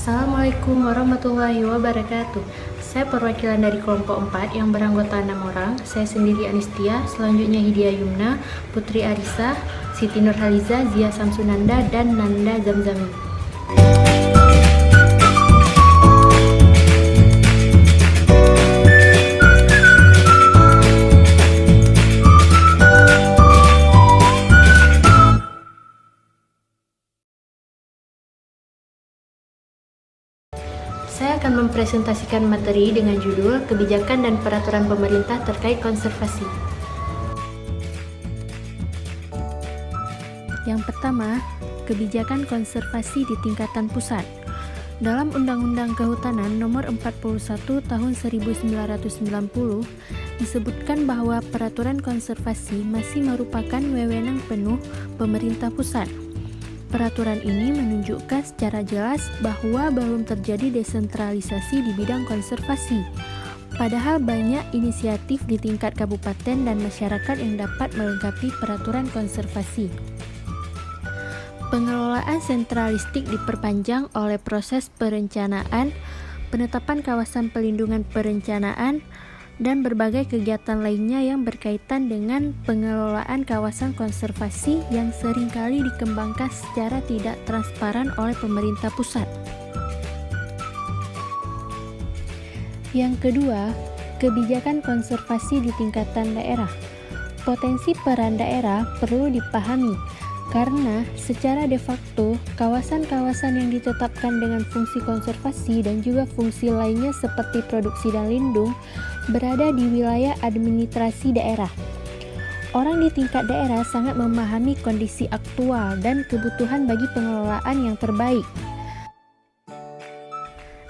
Assalamualaikum warahmatullahi wabarakatuh. Saya perwakilan dari kelompok 4 yang beranggota 6 orang. Saya sendiri Anistia, selanjutnya Hidia Yumna, Putri Arisa, Siti Nurhaliza, Zia Samsunanda, dan Nanda Zamzami. Saya akan mempresentasikan materi dengan judul Kebijakan dan Peraturan Pemerintah Terkait Konservasi. Yang pertama, kebijakan konservasi di tingkatan pusat. Dalam Undang-Undang Kehutanan Nomor 41 Tahun 1990 disebutkan bahwa peraturan konservasi masih merupakan wewenang penuh pemerintah pusat. Peraturan ini menunjukkan secara jelas bahwa belum terjadi desentralisasi di bidang konservasi. Padahal banyak inisiatif di tingkat kabupaten dan masyarakat yang dapat melengkapi peraturan konservasi. Pengelolaan sentralistik diperpanjang oleh proses perencanaan, penetapan kawasan pelindungan perencanaan, dan berbagai kegiatan lainnya yang berkaitan dengan pengelolaan kawasan konservasi yang seringkali dikembangkan secara tidak transparan oleh pemerintah pusat. Yang kedua, kebijakan konservasi di tingkatan daerah. Potensi peran daerah perlu dipahami, karena secara de facto, kawasan-kawasan yang ditetapkan dengan fungsi konservasi dan juga fungsi lainnya seperti produksi dan lindung berada di wilayah administrasi daerah. Orang di tingkat daerah sangat memahami kondisi aktual dan kebutuhan bagi pengelolaan yang terbaik.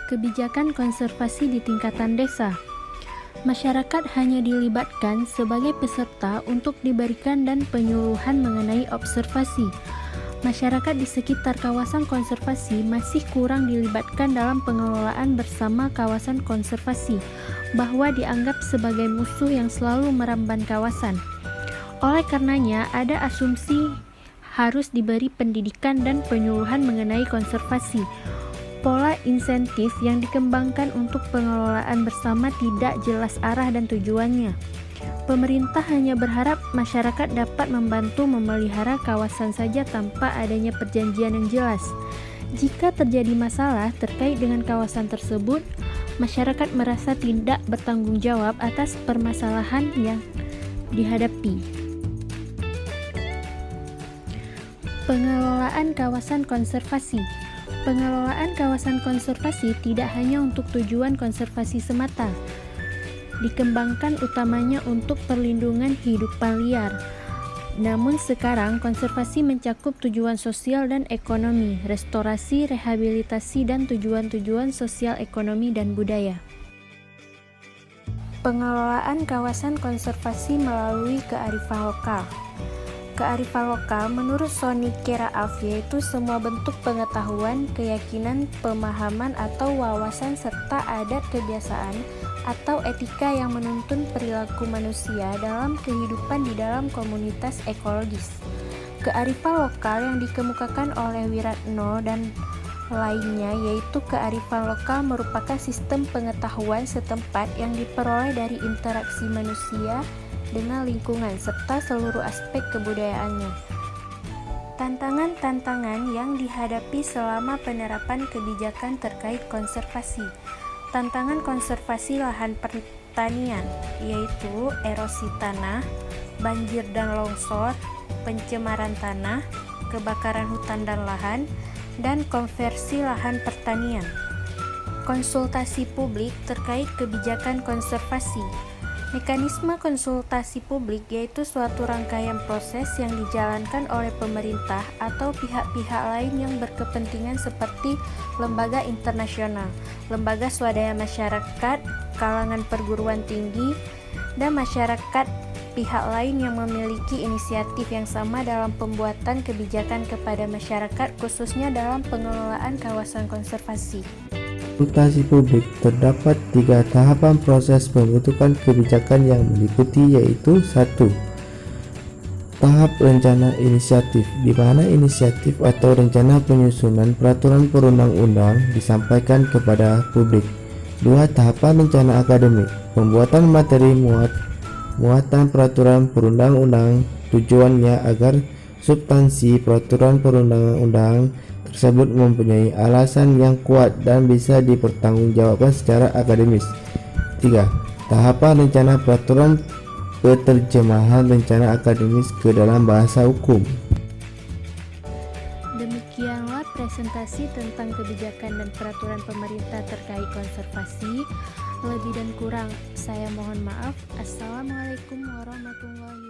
Kebijakan konservasi di tingkatan desa. Masyarakat hanya dilibatkan sebagai peserta untuk diberikan dan penyuluhan mengenai observasi. Masyarakat di sekitar kawasan konservasi masih kurang dilibatkan dalam pengelolaan bersama kawasan konservasi, bahwa dianggap sebagai musuh yang selalu meramban kawasan. Oleh karenanya, ada asumsi harus diberi pendidikan dan penyuluhan mengenai konservasi. Pola insentif yang dikembangkan untuk pengelolaan bersama tidak jelas arah dan tujuannya. Pemerintah hanya berharap masyarakat dapat membantu memelihara kawasan saja tanpa adanya perjanjian yang jelas. Jika terjadi masalah terkait dengan kawasan tersebut, masyarakat merasa tidak bertanggung jawab atas permasalahan yang dihadapi. Pengelolaan kawasan konservasi. Pengelolaan kawasan konservasi tidak hanya untuk tujuan konservasi semata, dikembangkan utamanya untuk perlindungan hidupan liar. Namun sekarang konservasi mencakup tujuan sosial dan ekonomi, restorasi, rehabilitasi, dan tujuan-tujuan sosial ekonomi dan budaya. Pengelolaan kawasan konservasi melalui kearifan lokal. Kearifan lokal menurut Sony Keraaf yaitu semua bentuk pengetahuan, keyakinan, pemahaman atau wawasan serta adat kebiasaan atau etika yang menuntun perilaku manusia dalam kehidupan di dalam komunitas ekologis. Kearifan lokal yang dikemukakan oleh Wiratno dan lainnya yaitu kearifan lokal merupakan sistem pengetahuan setempat yang diperoleh dari interaksi manusia dengan lingkungan serta seluruh aspek kebudayaannya. Tantangan-tantangan yang dihadapi selama penerapan kebijakan terkait konservasi. Tantangan konservasi lahan pertanian yaitu erosi tanah, banjir dan longsor, pencemaran tanah, kebakaran hutan dan lahan, dan konversi lahan pertanian. Konsultasi publik terkait kebijakan konservasi. Mekanisme konsultasi publik yaitu suatu rangkaian proses yang dijalankan oleh pemerintah atau pihak-pihak lain yang berkepentingan seperti lembaga internasional, lembaga swadaya masyarakat, kalangan perguruan tinggi, dan masyarakat pihak lain yang memiliki inisiatif yang sama dalam pembuatan kebijakan kepada masyarakat khususnya dalam pengelolaan kawasan konservasi. Konsultasi publik terdapat 3 tahapan proses pembentukan kebijakan yang meliputi yaitu 1. Tahap rencana inisiatif, di mana inisiatif atau rencana penyusunan peraturan perundang-undang disampaikan kepada publik. 2. Tahapan rencana akademik, pembuatan materi muatan peraturan perundang-undang, tujuannya agar substansi peraturan perundang-undang tersebut mempunyai alasan yang kuat dan bisa dipertanggungjawabkan secara akademis. 3. Tahapan rencana peraturan penerjemahan rencana akademis ke dalam bahasa hukum. Demikianlah presentasi tentang kebijakan dan peraturan pemerintah terkait konservasi. Lebih dan kurang, saya mohon maaf. Assalamualaikum warahmatullahi wabarakatuh.